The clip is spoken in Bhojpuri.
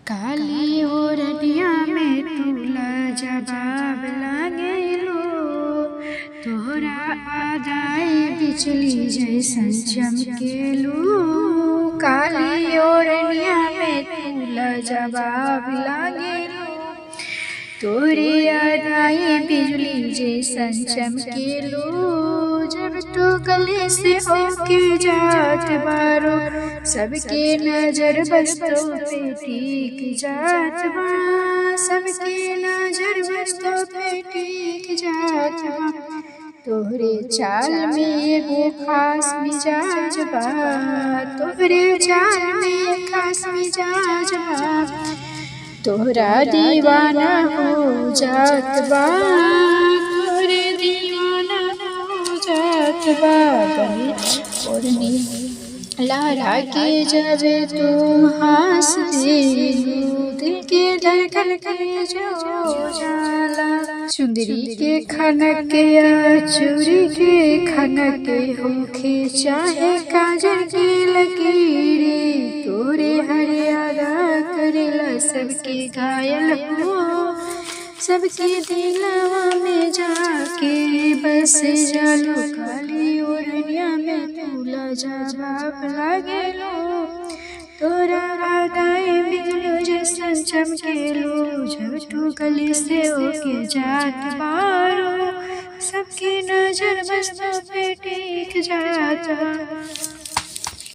काली ओरनिया में तूला जवाब लागेलो, तोहरा आदाई बिजली जैसन चमकेलू। काली ओरनिया में तूला जवाब लागेलो, तोहरी आदाई बिजली जैसन चमकेलू। जब तो गले से होके जात बारो, सबके नजर बस तो पे टिक जात बा। सबके नजर बस तो पे टिक जात बा। तोहरे चाल में एगो खास मिजाज बा, तोहरे चाल में खास मिजाज बा। तोहरा दीवाना हो जात बा, तोहरे दीवाना हो जात बा। गले ओढ़नी लहरा के जब तुम हंस देलू, दिल के धड़कन के जो जाला। चुंदरी के खनक के या चूड़ी के खनक के होखे, चाहे काजल के लकीरे, तोरे हरे अदा करेला सबके घायल हो। सबके दिलवा में जाके बस जालो, काली ओरनिया में तूला जवाब लागेलो। तोरा आदाई बिजली जैसन चमकेलो, जब तू गली से होके जात बारो, सबकी नजर बस तो पे टिक जात बा।